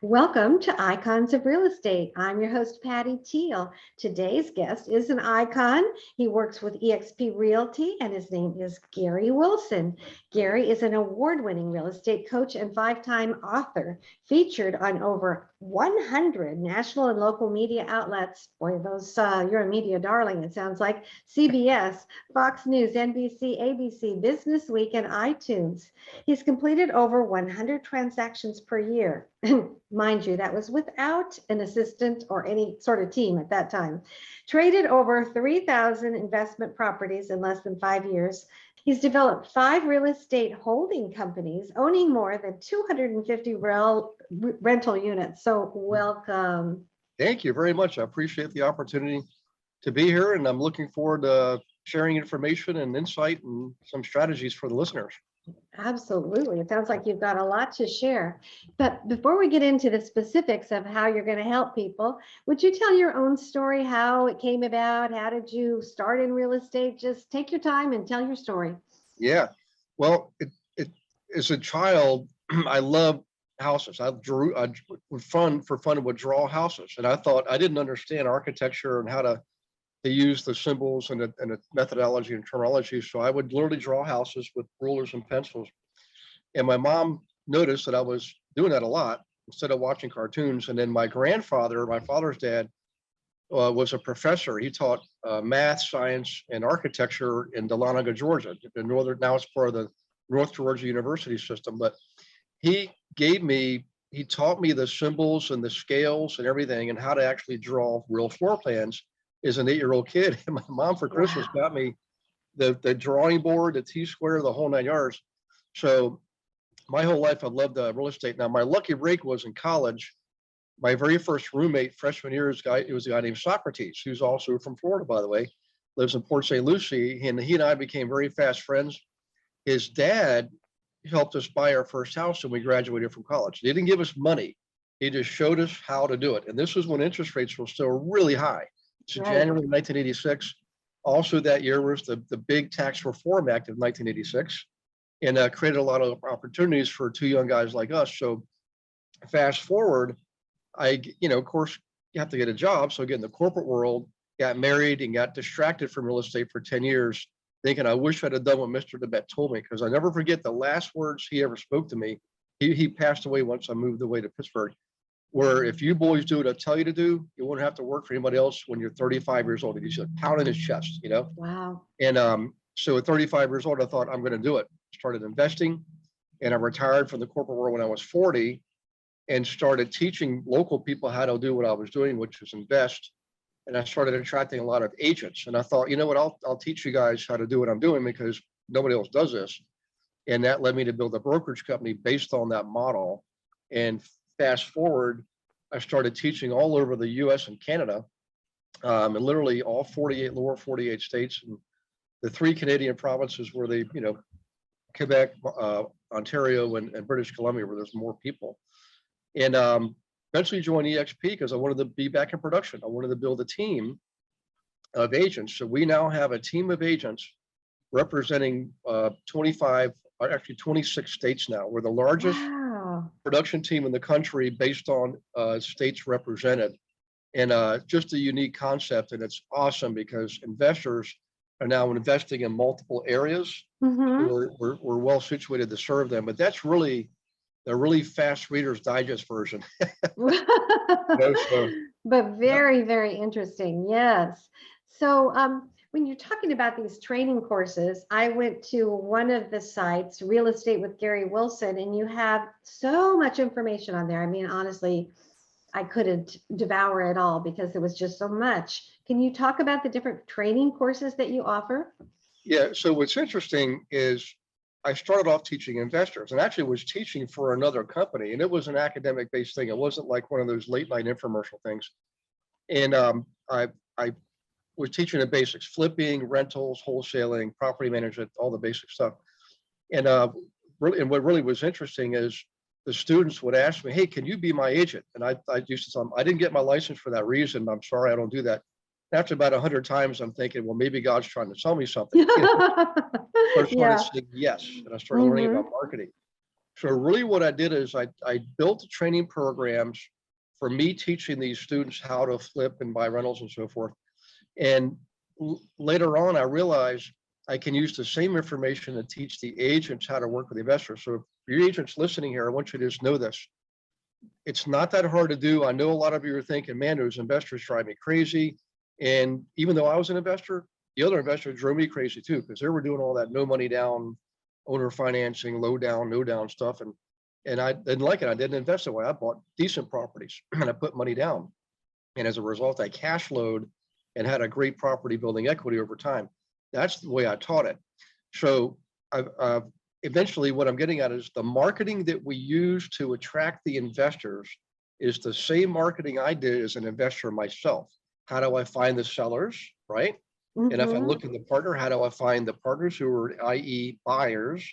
Welcome to Icons of Real Estate. I'm your host, Patty Teal. Today's guest is an icon. He works with eXp Realty, and his name is Gary Wilson. Gary is an award-winning real estate coach and five-time author, featured on over 100 national and local media outlets. Boy, you're a media darling, it sounds like. CBS, Fox News, NBC, ABC, Business Week, and iTunes. He's completed over 100 transactions per year. Mind you, that was without an assistant or any sort of team at that time. Traded over 3,000 investment properties in less than 5 years. He's developed 5 real estate holding companies, owning more than 250 rental units. So welcome. Thank you very much. I appreciate the opportunity to be here, and I'm looking forward to sharing information and insight and some strategies for the listeners. Absolutely. It sounds like you've got a lot to share. But before we get into the specifics of how you're going to help people, would you tell your own story, how it came about? How did you start in real estate? Just take your time and tell your story. Yeah. Well, as a child, I loved houses. I would draw houses. And I thought I didn't understand architecture and how to use the symbols and the methodology and terminology. So I would literally draw houses with rulers and pencils. And my mom noticed that I was doing that a lot instead of watching cartoons. And then my grandfather, my father's dad, was a professor. He taught math, science, and architecture in Dahlonega, Georgia. Now it's part of the North Georgia University system. But he taught me the symbols and the scales and everything and how to actually draw real floor plans as an 8-year-old kid. And my mom for Christmas got me the drawing board, the T-square, the whole 9 yards. So my whole life I loved real estate. Now my lucky break was in college. My very first roommate freshman year was a guy named Socrates, who's also from Florida, by the way, lives in Port St. Lucie. And he and I became very fast friends. His dad helped us buy our first house when we graduated from college. He didn't give us money. He just showed us how to do it. And this was when interest rates were still really high. So right. January 1986. Also that year was the big Tax Reform Act of 1986, and created a lot of opportunities for 2 young guys like us. So fast forward, of course, you have to get a job. So I get in the corporate world, got married, and got distracted from real estate for 10 years, thinking I wish I'd have done what Mr. DeBet told me, because I never forget the last words he ever spoke to me. He passed away once I moved away to Pittsburgh. Where if you boys do what I tell you to do, you won't have to work for anybody else when you're 35 years old. He's like pounding his chest, Wow. And so at 35 years old, I thought I'm going to do it. Started investing, and I retired from the corporate world when I was 40, and started teaching local people how to do what I was doing, which was invest. And I started attracting a lot of agents. And I thought, you know what, I'll teach you guys how to do what I'm doing, because nobody else does this. And that led me to build a brokerage company based on that model. And fast forward, I started teaching all over the US and Canada, and literally all 48 lower 48 states, and the 3 Canadian provinces where they, Quebec, Ontario, and British Columbia, where there's more people. And eventually joined eXp because I wanted to be back in production. I wanted to build a team of agents. So we now have a team of agents representing 26 states now. We're the largest production team in the country based on states represented, and just a unique concept. And it's awesome because investors are now investing in multiple areas. Mm-hmm. So we're well situated to serve them, but that's really the really fast Reader's Digest version. But very, very interesting. Yes. So when you're talking about these training courses, I went to one of the sites, Real Estate with Gary Wilson, and you have so much information on there. I mean, honestly, I couldn't devour it all because there was just so much. Can you talk about the different training courses that you offer? Yeah. So what's interesting is I started off teaching investors, and actually was teaching for another company, and it was an academic based thing. It wasn't like one of those late night infomercial things. And I was teaching the basics: flipping, rentals, wholesaling, property management, all the basic stuff. And what really was interesting is the students would ask me, "Hey, can you be my agent?" And I used to tell them, "I didn't get my license for that reason. I'm sorry, I don't do that." After about 100 times, I'm thinking, well, maybe God's trying to tell me something. I started saying yes, and I started learning about marketing. So really what I did is I built training programs for me teaching these students how to flip and buy rentals and so forth. And later on, I realized I can use the same information to teach the agents how to work with investors. So if your agents listening here, I want you to just know this. It's not that hard to do. I know a lot of you are thinking, man, those investors drive me crazy. And even though I was an investor, the other investors drove me crazy too, because they were doing all that no money down, owner financing, low down, no down stuff. And I didn't like it. I didn't invest that way. I bought decent properties and I put money down. And as a result, I cash flowed and had a great property building equity over time. That's the way I taught it. So eventually what I'm getting at is the marketing that we use to attract the investors is the same marketing I did as an investor myself. How do I find the sellers, right? And if I look at the partner, how do I find the partners who are, i.e. buyers?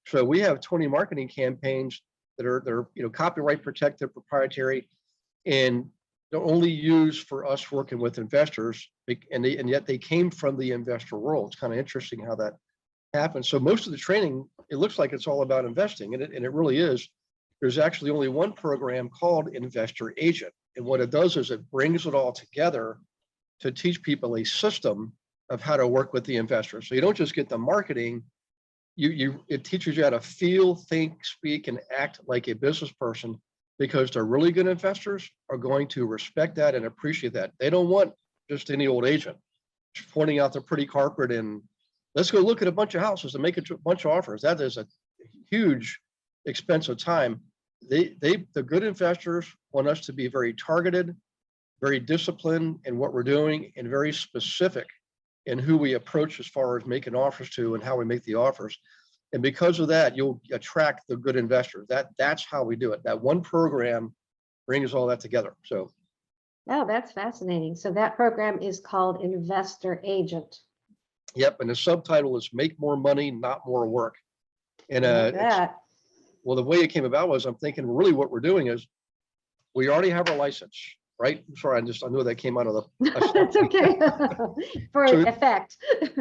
So we have 20 marketing campaigns that are copyright protected, proprietary, and they're only used for us working with investors, and yet they came from the investor world. It's kind of interesting how that happens. So most of the training, it looks like it's all about investing, and it really is. There's actually only one program called Investor Agent, and what it does is it brings it all together to teach people a system of how to work with the investor. So you don't just get the marketing, it teaches you how to feel, think, speak, and act like a business person, because the really good investors are going to respect that and appreciate that. They don't want just any old agent pointing out the pretty carpet and let's go look at a bunch of houses and make a bunch of offers. That is a huge expense of time. The good investors want us to be very targeted, very disciplined in what we're doing, and very specific in who we approach as far as making offers to and how we make the offers. And because of that, you'll attract the good investors. That's how we do it. That one program brings all that together. So. Oh, that's fascinating. So that program is called Investor Agent. Yep. And the subtitle is Make More Money, Not More Work. And well, the way it came about was I'm thinking really what we're doing is we already have our license, right? Sorry, I know that came out of the. That's okay. For so, effect.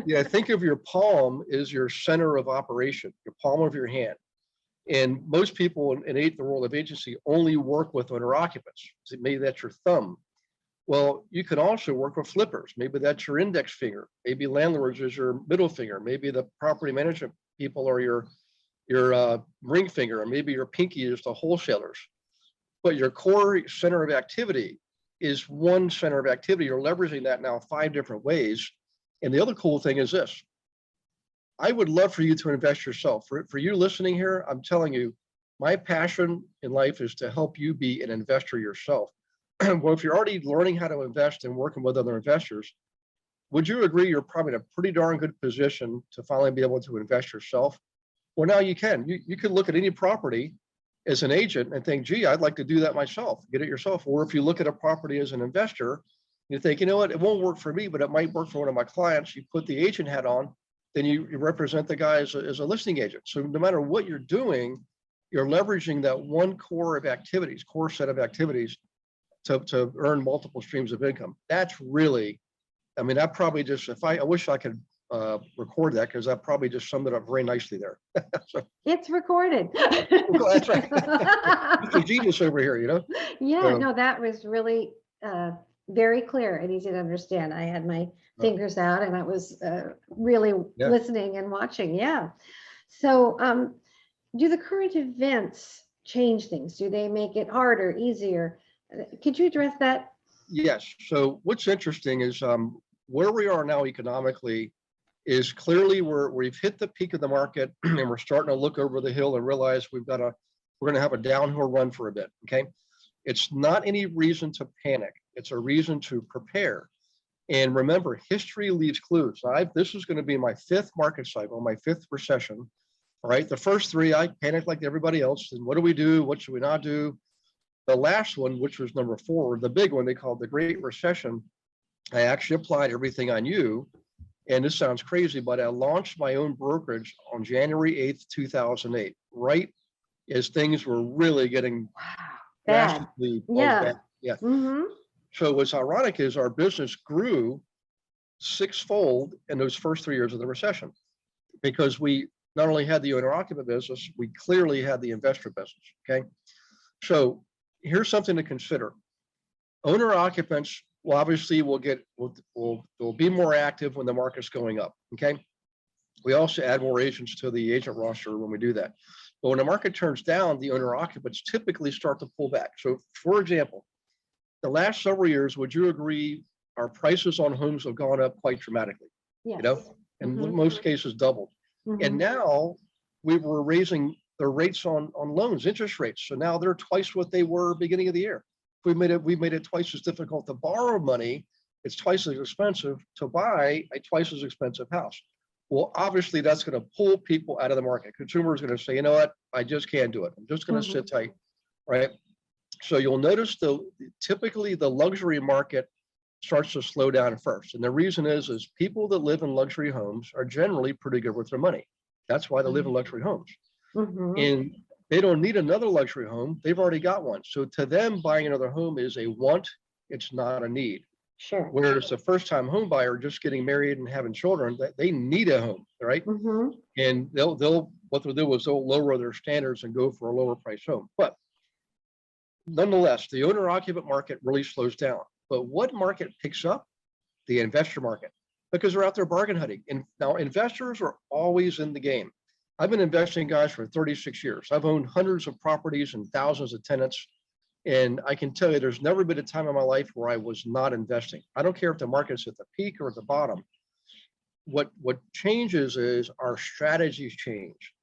Yeah, think of your palm as your center of operation, your palm of your hand. And most people in the world of agency only work with owner occupants. So maybe that's your thumb. Well, you can also work with flippers. Maybe that's your index finger. Maybe landlords is your middle finger. Maybe the property management people are your ring finger, or maybe your pinky is the wholesalers. But your core center of activity is one center of activity. You're leveraging that now 5 different ways. And the other cool thing is this. I would love for you to invest yourself. For you listening here, I'm telling you, my passion in life is to help you be an investor yourself. Well, if you're already learning how to invest and working with other investors, would you agree you're probably in a pretty darn good position to finally be able to invest yourself? Well, now you can. You can look at any property as an agent and think, gee, I'd like to do that myself, get it yourself. Or if you look at a property as an investor, you think, you know what, it won't work for me, but it might work for one of my clients. You put the agent hat on, then you represent the guy as a listing agent. So no matter what you're doing, you're leveraging that one core set of activities to earn multiple streams of income. That's really, I mean, that probably just, I wish I could record that, because that probably just summed it up very nicely there. So, it's recorded. Well, that's right. Mr. Genius over here, Yeah, no, that was really very clear and easy to understand. I had my fingers out and I was really listening and watching. Yeah. So do the current events change things? Do they make it harder, easier? Could you address that? Yes. So what's interesting is where we are now economically is clearly we've hit the peak of the market and we're starting to look over the hill and realize we're going to have a downhill run for a bit. Okay. It's not any reason to panic. It's a reason to prepare. And remember, history leaves clues. This is going to be my 5th market cycle, my 5th recession. All right. The first 3, I panicked like everybody else. And what do we do? What should we not do? The last one, which was number 4, the big one they called the Great Recession, I actually applied everything I knew. And this sounds crazy, but I launched my own brokerage on January 8th, 2008, right as things were really getting drastically bad. Yeah. Mm-hmm. So what's ironic is our business grew 6-fold in those first 3 years of the recession, because we not only had the owner occupant business, we clearly had the investor business. Okay. So here's something to consider. Owner occupants will obviously will be more active when the market's going up. Okay. We also add more agents to the agent roster when we do that. But when the market turns down, the owner occupants typically start to pull back. So for example, the last several years, would you agree our prices on homes have gone up quite dramatically? Yes. You know, in most cases doubled. And Mhm. now we were raising the rates on loans, interest rates. So now they're twice what they were beginning of the year. We made it twice as difficult to borrow money. It's twice as expensive to buy a twice as expensive house. Well, obviously that's going to pull people out of the market. Consumers are going to say, you know what, I just can't do it. I'm just going to sit tight, right? So you'll notice typically the luxury market starts to slow down first. And the reason is people that live in luxury homes are generally pretty good with their money. That's why they live in luxury homes. Mhm. And they don't need another luxury home. They've already got one. So to them, buying another home is a want. It's not a need. Sure. Whereas a first-time home buyer just getting married and having children, they need a home, right? Mhm. And what they'll do is they'll lower their standards and go for a lower price home. But nonetheless, the owner occupant market really slows down. But what market picks up? The investor market, because they're out there bargain hunting. And now investors are always in the game. I've been investing, guys, for 36 years. I've owned hundreds of properties and thousands of tenants. And I can tell you, there's never been a time in my life where I was not investing. I don't care if the market's at the peak or at the bottom. What changes is our strategies change.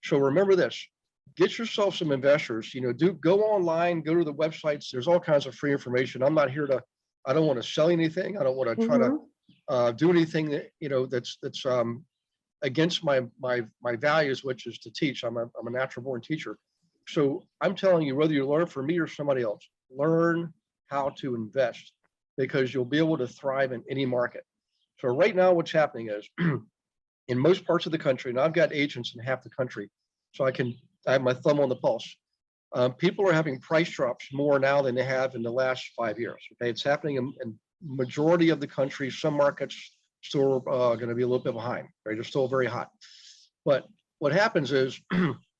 So remember this, get yourself some investors, go online, go to the websites. There's all kinds of free information. I don't want to sell anything. I don't want to try to do anything that, that's against my values, which is to teach. I'm a natural born teacher. So I'm telling you, whether you learn from me or somebody else, learn how to invest, because you'll be able to thrive in any market. So right now, what's happening is in most parts of the country, and I've got agents in half the country, so I have my thumb on the pulse. People are having price drops more now than they have in the last 5 years. Okay, it's happening in majority of the country. Some markets still going to be a little bit behind. Right, they're still very hot. But what happens is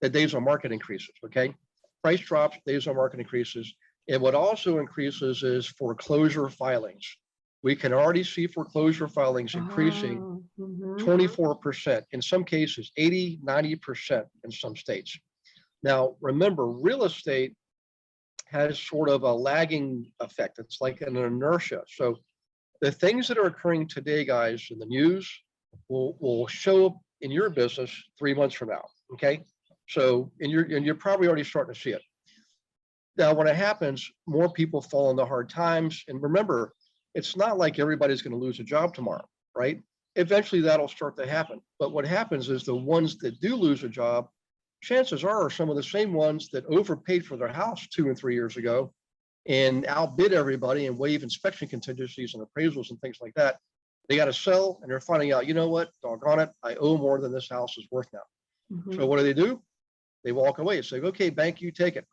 the days on market increases. Okay, price drops, days on market increases, and what also increases is foreclosure filings. We can already see foreclosure filings increasing 24%, in some cases 80, 90% in some states. Now, remember, real estate has sort of a lagging effect. It's like an inertia. So the things that are occurring today, guys, in the news will show up in your business 3 months from now. Okay. So, and you're probably already starting to see it. Now, when it happens, more people fall into hard times. And remember, it's not like everybody's going to lose a job tomorrow, right? Eventually that'll start to happen. But what happens is the ones that do lose a job, chances are some of the same ones that overpaid for their house 2 and 3 years ago and outbid everybody and waive inspection contingencies and appraisals and things like that. They got to sell, and they're finding out, you know what, doggone it, I owe more than this house is worth now. So what do? They walk away. Say, okay, bank, you take it,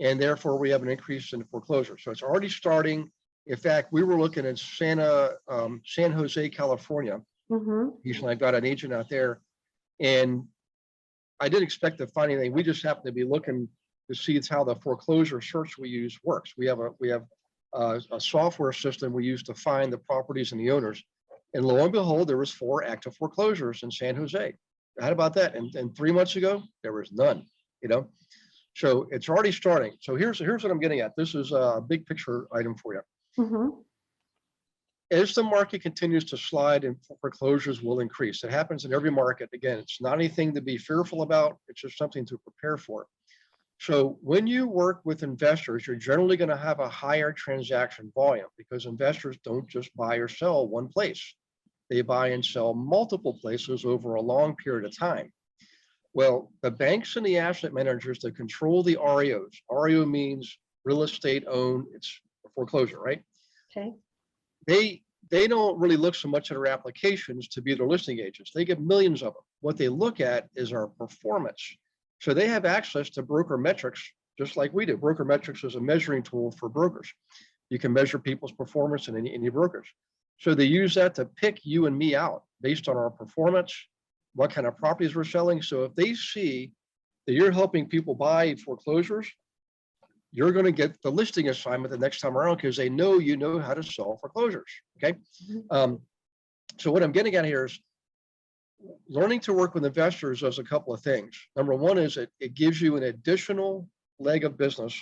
and therefore we have an increase in foreclosure. So it's already starting. In fact, we were looking at San Jose, California. Usually I've got an agent out there, and I didn't expect to find anything. We just happened to be looking to see how the foreclosure search we use works. We have a software system we use to find the properties and the owners. And lo and behold, there was 4 active foreclosures in San Jose. How about that? And 3 months ago, there was none, So it's already starting. So here's what I'm getting at. This is a big picture item for you. As the market continues to slide, and foreclosures will increase. It happens in every market. Again, it's not anything to be fearful about. It's just something to prepare for. So when you work with investors, you're generally going to have a higher transaction volume, because investors don't just buy or sell one place. They buy and sell multiple places over a long period of time. Well, the banks and the asset managers that control the REOs, REO means real estate owned, it's a foreclosure, right? Okay. They don't really look so much at our applications to be their listing agents. They get millions of them. What they look at is our performance. So they have access to broker metrics, just like we do. Broker metrics is a measuring tool for brokers. You can measure people's performance in any brokers. So they use that to pick you and me out based on our performance, what kind of properties we're selling. So if they see that you're helping people buy foreclosures, you're going to get the listing assignment the next time around because they know you know how to sell foreclosures. Okay. So what I'm getting at here is learning to work with investors does a couple of things. Number one is it gives you an additional leg of business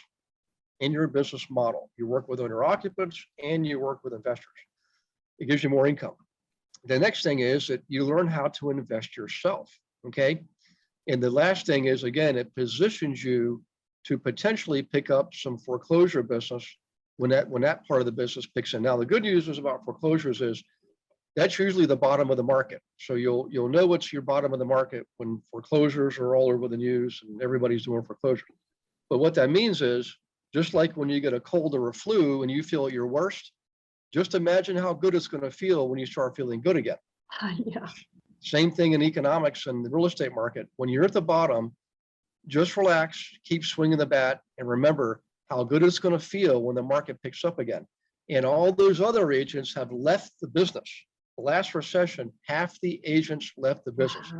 in your business model. You work with owner occupants and you work with investors. It gives you more income. The next thing is that you learn how to invest yourself. Okay. And the last thing is, again, it positions you to potentially pick up some foreclosure business when that part of the business picks in. Now, the good news is about foreclosures is that's usually the bottom of the market. So you'll know what's your bottom of the market when foreclosures are all over the news and everybody's doing foreclosure. But what that means is, just like when you get a cold or a flu and you feel at your worst, just imagine how good it's going to feel when you start feeling good again. Yeah. Same thing in economics and the real estate market. When you're at the bottom, just relax, keep swinging the bat, and remember how good it's going to feel when the market picks up again. And all those other agents have left the business. The last recession, half the agents left the business.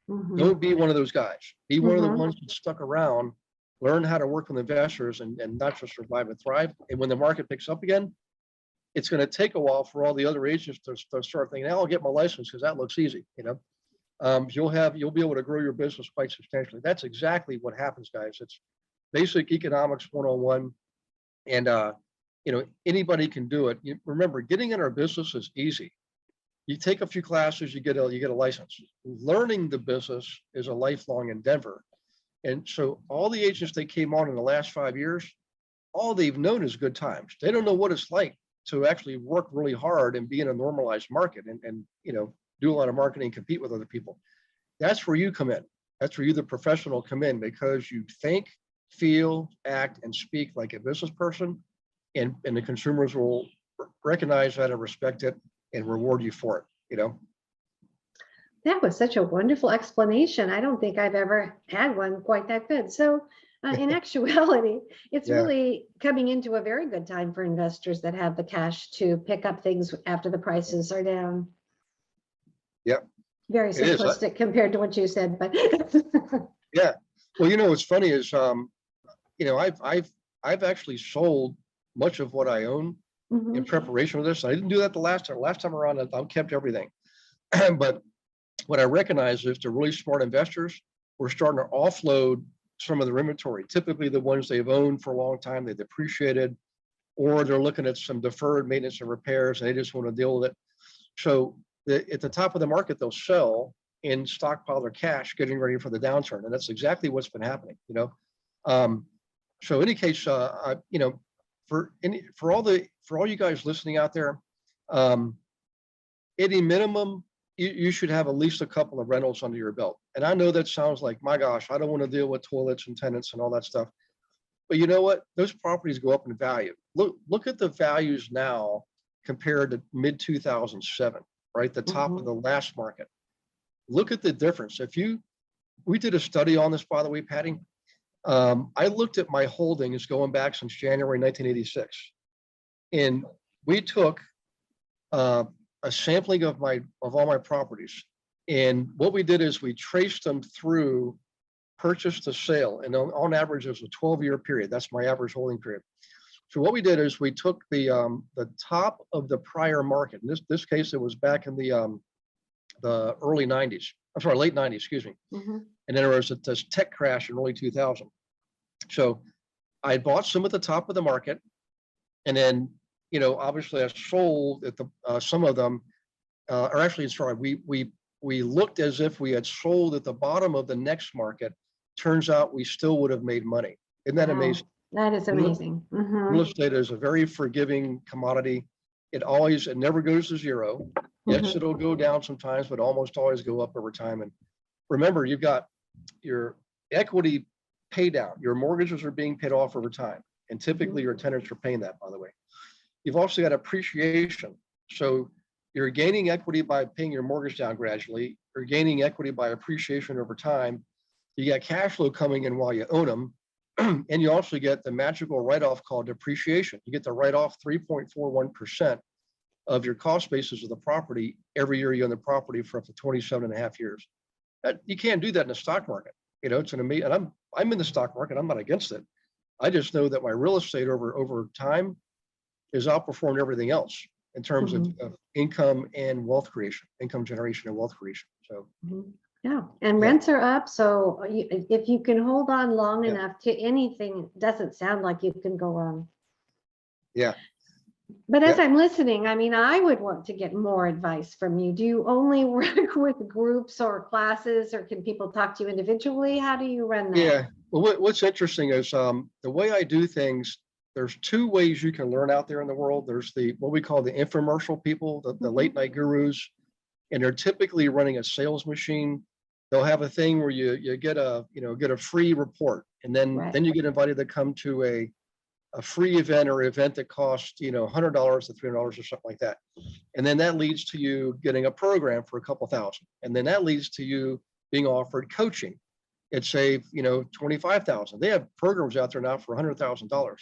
Mm-hmm. Don't be one of those guys. Be one of the Mhm. ones that stuck around, learn how to work with investors and not just survive and thrive. And when the market picks up again, it's going to take a while for all the other agents to start thinking, I'll get my license because that looks easy. You'll be able to grow your business quite substantially. That's exactly what happens, guys. It's basic economics 101. And, anybody can do it. Remember, getting in our business is easy. You take a few classes, you get a license. Learning the business is a lifelong endeavor. And so all the agents that came on in the last 5 years, all they've known is good times. They don't know what it's like to actually work really hard and be in a normalized market and do a lot of marketing, compete with other people. That's where you come in. That's where you, the professional, come in because you think, feel, act, and speak like a business person, and the consumers will recognize that and respect it and reward you for it. That was such a wonderful explanation. I don't think I've ever had one quite that good. So, in actuality, it's Yeah. really coming into a very good time for investors that have the cash to pick up things after the prices are down. Yep. Very It is. simplistic compared to what you said, but Yeah. Well, what's funny is, I've actually sold much of what I own in Mhm. preparation for this. I didn't do that the last time. Last time around, I kept everything. But what I recognize is the really smart investors, we're starting to offload some of their inventory, typically the ones they've owned for a long time, they depreciated, or they're looking at some deferred maintenance and repairs, and they just want to deal with it. So at the top of the market, they'll sell and stockpile their cash, getting ready for the downturn. And that's exactly what's been happening, So in any case, for all you guys listening out there, at a minimum, you should have at least a couple of rentals under your belt. And I know that sounds like, my gosh, I don't want to deal with toilets and tenants and all that stuff. But you know what? Those properties go up in value. Look at the values now compared to mid 2007, right? The top of the last market. Look at the difference. We did a study on this, by the way, Patty. I looked at my holdings going back since January 1986, and we took a sampling of all my properties. And what we did is we traced them through purchase to sale. And on average, it was a 12-year period. That's my average holding period. So what we did is we took the top of the prior market. In this case, it was back in the early 90s. I'm sorry, late 90s, excuse me. Mhm. And then there was this tech crash in early 2000. So I bought some at the top of the market, and then obviously I sold at some of them, or actually, sorry, we looked as if we had sold at the bottom of the next market. Turns out we still would have made money. Isn't that Wow, amazing? that is amazing. Real estate is a very forgiving commodity. It never goes to zero. Yes, it'll go down sometimes, but almost always go up over time. And remember, you've got your equity pay down. Your mortgages are being paid off over time. And typically your tenants are paying that, by the way. You've also got appreciation. So you're gaining equity by paying your mortgage down gradually. You're gaining equity by appreciation over time. You got cash flow coming in while you own them. And you also get the magical write-off called depreciation. You get to write off 3.41% of your cost basis of the property every year you own the property for up to 27 and a half years. You can't do that in the stock market. It's an amazing, and I'm in the stock market. I'm not against it. I just know that my real estate over time has outperformed everything else in terms of income and wealth creation, income generation and wealth creation. So yeah, and yeah. rents are up. So if you can hold on long Yeah. enough to anything, it doesn't sound like you can go wrong. Yeah. But as I'm listening, I mean, I would want to get more advice from you. Do you only work with groups or classes, or can people talk to you individually? How do you run that? Yeah. Well, what's interesting is the way I do things. There's two ways you can learn out there in the world. There's what we call the infomercial people, the late night gurus, and they're typically running a sales machine. They'll have a thing where you get a free report, and then you get invited to come to a free event or event that costs $100 to $300 or something like that, and then that leads to you getting a program for a couple thousand, and then that leads to you being offered coaching. It's say $25,000. They have programs out there now for $100,000.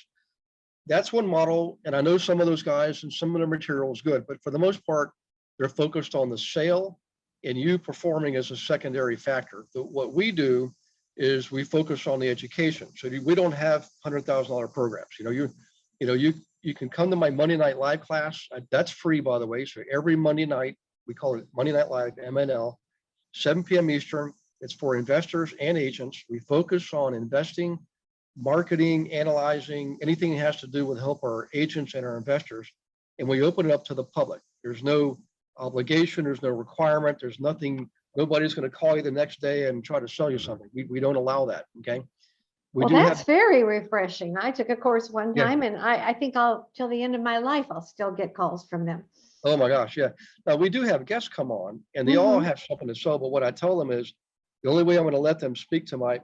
That's one model, and I know some of those guys and some of the material is good, but for the most part, they're focused on the sale and you performing as a secondary factor. What we do is we focus on the education. So we don't have $100,000 programs. You can come to my Monday Night Live class. That's free, by the way. So every Monday night, we call it Monday Night Live, MNL, 7 p.m. Eastern. It's for investors and agents. We focus on investing, marketing, analyzing, anything that has to do with help our agents and our investors. And we open it up to the public. There's no obligation, there's no requirement, there's nothing, nobody's going to call you the next day and try to sell you something. We don't allow that. Okay. Well, that's very refreshing. I took a course one time, and I think till the end of my life, I'll still get calls from them. Oh my gosh. Yeah. Now we do have guests come on and they all have something to sell. But what I tell them is the only way I'm going to let them speak to my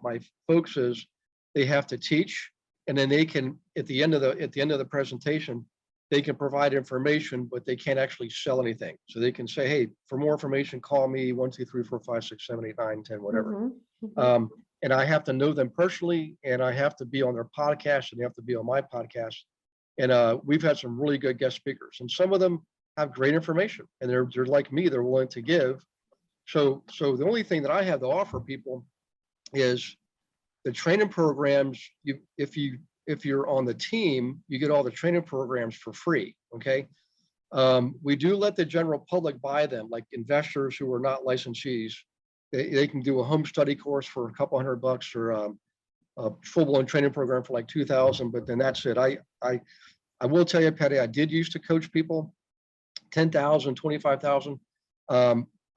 folks is they have to teach, and then they can, at the end of the presentation, they can provide information, but they can't actually sell anything. So they can say, hey, for more information, call me 1, 2, 3, 4, 5, 6, 7, 8, 9, 10, whatever. And I have to know them personally, and I have to be on their podcast, and they have to be on my podcast. And we've had some really good guest speakers, and some of them have great information, and they're like me, they're willing to give. So the only thing that I have to offer people is the training programs. If you're on the team, you get all the training programs for free. Okay. We do let the general public buy them, like investors who are not licensees. They can do a home study course for a couple $100 or a full-blown training program for like 2,000, but then that's it. I will tell you, Patty, I did used to coach people 10,000, 25,000.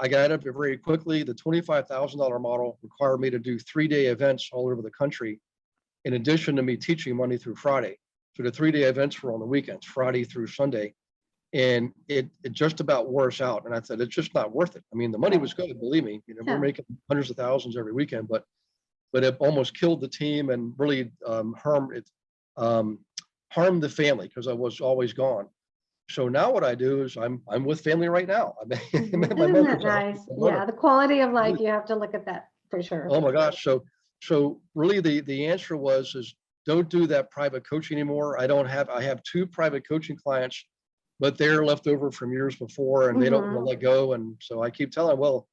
I got up very quickly. The $25,000 model required me to do 3-day events all over the country, in addition to me teaching Monday through Friday. So the 3-day events were on the weekends, Friday through Sunday. And it just about wore us out. And I said, it's just not worth it. I mean, the money was good, believe me. We're making hundreds of thousands every weekend, but it almost killed the team and really harmed the family, because I was always gone. So now what I do is I'm with family right now. Isn't that nice? Yeah, the quality of life, you have to look at that for sure. Oh my gosh. So really the answer is don't do that private coaching anymore. I have 2 private coaching clients, but they're left over from years before, and they don't want to let go. And so I keep telling them, well,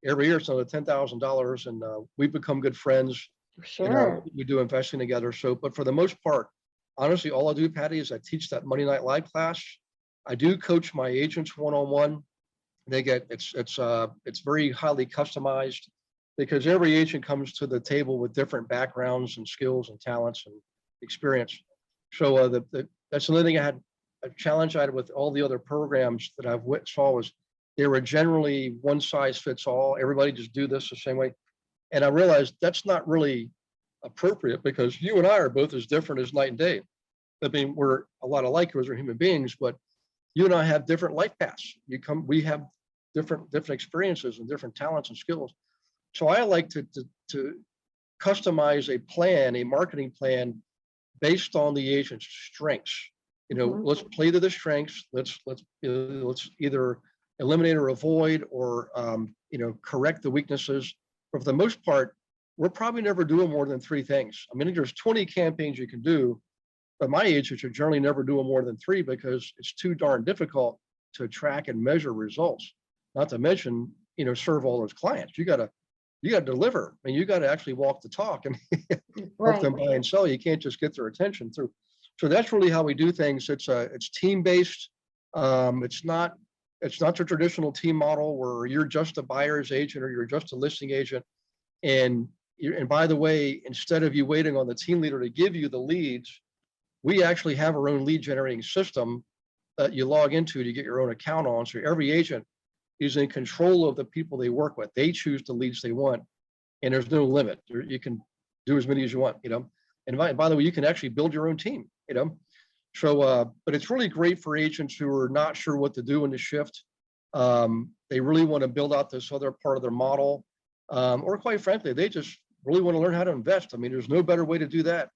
every year it's another $10,000, and we've become good friends. Sure. And, we do investing together. So, but for the most part, honestly, all I do, Patty, is I teach that Monday Night Live class. I do coach my agents one-on-one. They get it's very highly customized, because every agent comes to the table with different backgrounds and skills and talents and experience. So that's another thing I had a challenge I had with all the other programs that I've saw was they were generally one size fits all. Everybody just do this the same way. And I realized that's not really appropriate, because you and I are both as different as night and day. I mean, we're a lot alike because we're human beings, but you and I have different life paths. We have different experiences and different talents and skills. So I like to customize a marketing plan based on the agent's strengths. Let's play to the strengths. Let's either eliminate or avoid, or correct the weaknesses. But for the most part, we're probably never doing more than 3 things. I mean, there's 20 campaigns you can do, but my agents are generally never doing more than 3, because it's too darn difficult to track and measure results. Not to mention, serve all those clients. You got to you got to deliver. I mean, you got to actually walk the talk and help Right. them buy and sell. You can't just get their attention through. So that's really how we do things. It's team based. It's not the traditional team model where you're just a buyer's agent or you're just a listing agent. And by the way, instead of you waiting on the team leader to give you the leads, we actually have our own lead generating system that you log into to get your own account on. So every agent is in control of the people they work with. They choose the leads they want, and there's no limit. You can do as many as you want, And by the way, you can actually build your own team, So, but it's really great for agents who are not sure what to do in the shift. They really want to build out this other part of their model, or quite frankly, they just really want to learn how to invest. I mean, there's no better way to do that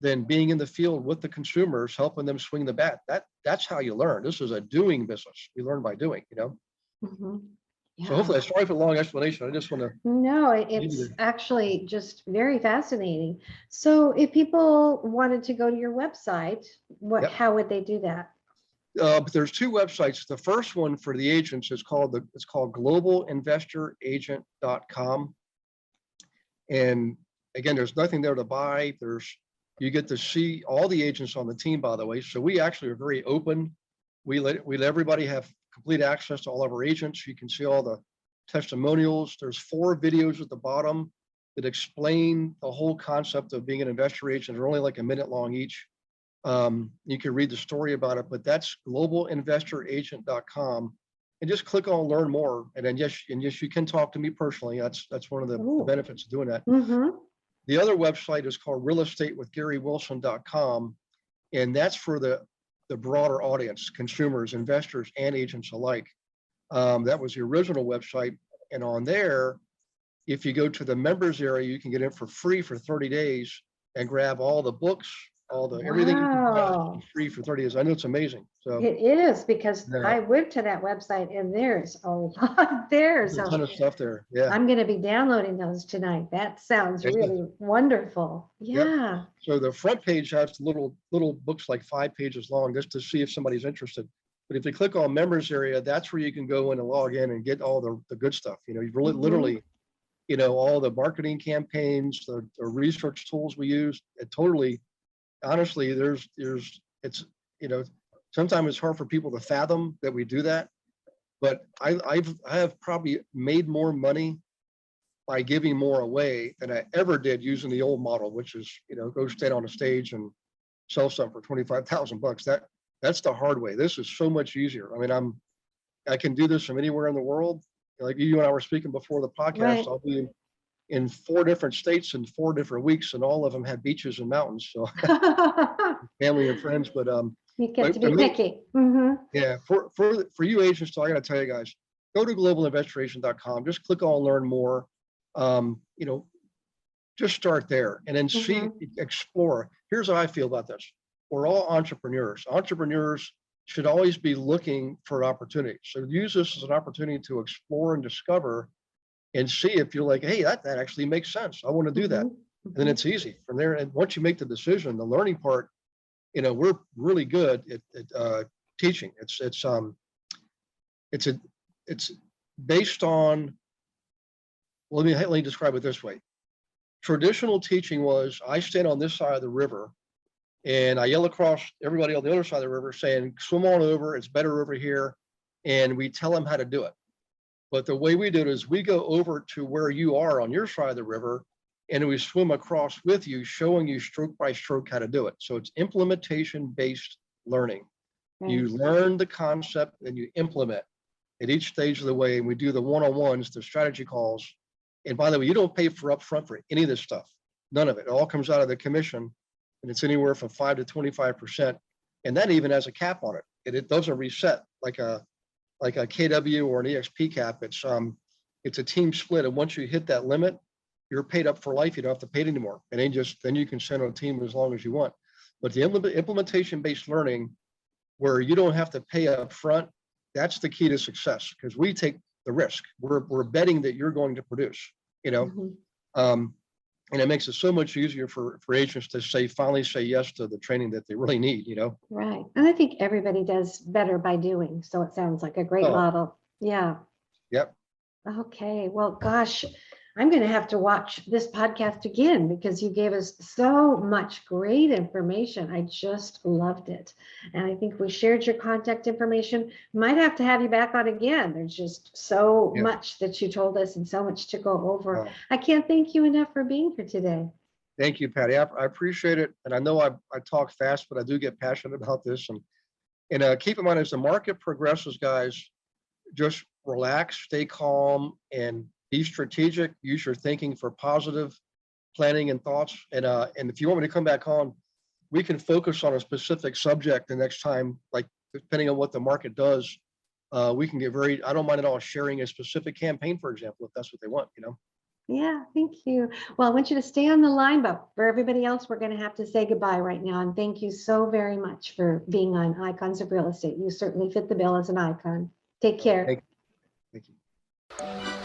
than being in the field with the consumers, helping them swing the bat. That's how you learn. This is a doing business. We learn by doing, Mhm. So hopefully, Yeah. sorry for the long explanation. I just want to No, give it's you actually just very fascinating. So if people wanted to go to your website, yep. how would they do that? But there's two websites. The first one for the agents is called globalinvestoragent.com. And again, there's nothing there to buy. You get to see all the agents on the team, by the way. So we actually are very open. We let everybody have complete access to all of our agents. You can see all the testimonials. There's 4 videos at the bottom that explain the whole concept of being an investor agent. They're only like a minute long each. You can read the story about it, but that's globalinvestoragent.com. And just click on learn more. And then yes, you can talk to me personally. That's one of the benefits of doing that. Mm-hmm. The other website is called realestatewithgarywilson.com. And that's for the broader audience, consumers, investors, and agents alike. That was the original website. And on there, if you go to the members area, you can get in for free for 30 days and grab all the books, everything you can buy free for 30 days. I know it's amazing. So it is, because I went to that website and there's a lot there. There's a ton of stuff there. Yeah. I'm going to be downloading those tonight. That sounds really wonderful. Yeah. Yep. So the front page has little books like 5 pages long just to see if somebody's interested. But if you click on members area, that's where you can go in and log in and get all the good stuff. You really literally, all the marketing campaigns, the research tools we use. It totally, honestly, sometimes it's hard for people to fathom that we do that. But I have probably made more money by giving more away than I ever did using the old model, which is, go stand on a stage and sell something for $25,000. That's the hard way. This is so much easier. I mean, I can do this from anywhere in the world. Like you and I were speaking before the podcast, right. I'll be in 4 different states in 4 different weeks, and all of them have beaches and mountains. So family and friends, but you get to be picky. Mm-hmm. Yeah, for you agents, so I got to tell you guys, go to globalinvestoragent.com. Just click on learn more. Just start there and then see, explore. Here's how I feel about this. We're all entrepreneurs. Entrepreneurs should always be looking for opportunities. So use this as an opportunity to explore and discover and see if you're like, hey, that actually makes sense. I want to do that. And then it's easy from there. And once you make the decision, the learning part, we're really good at teaching. It's based on, well, let me describe it this way. Traditional teaching was, I stand on this side of the river and I yell across everybody on the other side of the river saying, swim on over, it's better over here. And we tell them how to do it. But the way we do it is we go over to where you are on your side of the river and we swim across with you, showing you stroke by stroke how to do it. So it's implementation-based learning. Right. You learn the concept and you implement at each stage of the way. And we do the one-on-ones, the strategy calls. And by the way, you don't pay for upfront for any of this stuff. None of it. It all comes out of the commission, and it's anywhere from 5 to 25%. And that even has a cap on it. It doesn't reset like a KW or an EXP cap. It's a team split. And once you hit that limit, you're paid up for life. You don't have to pay it anymore. And then you can send on a team as long as you want. But the implementation-based learning, where you don't have to pay up front, that's the key to success, because we take the risk. We're betting that you're going to produce, and it makes it so much easier for agents to finally say yes to the training that they really need, Right. And I think everybody does better by doing. So it sounds like a great model. Yeah. Yep. Okay. Well, gosh, I'm going to have to watch this podcast again because you gave us so much great information. I just loved it. And I think we shared your contact information. Might have to have you back on again. There's just so Yeah. much that you told us and so much to go over. Wow. I can't thank you enough for being here today. Thank you, Patty. I appreciate it. And I know I talk fast, but I do get passionate about this. And keep in mind, as the market progresses, guys, just relax, stay calm, and be strategic. Use your thinking for positive planning and thoughts. And if you want me to come back on, we can focus on a specific subject the next time, like depending on what the market does. We can get very, I don't mind at all sharing a specific campaign, for example, if that's what they want, you know. Yeah, thank you. Well, I want you to stay on the line, but for everybody else, we're going to have to say goodbye right now. And thank you so very much for being on Icons of Real Estate. You certainly fit the bill as an icon. Take care. Thank you.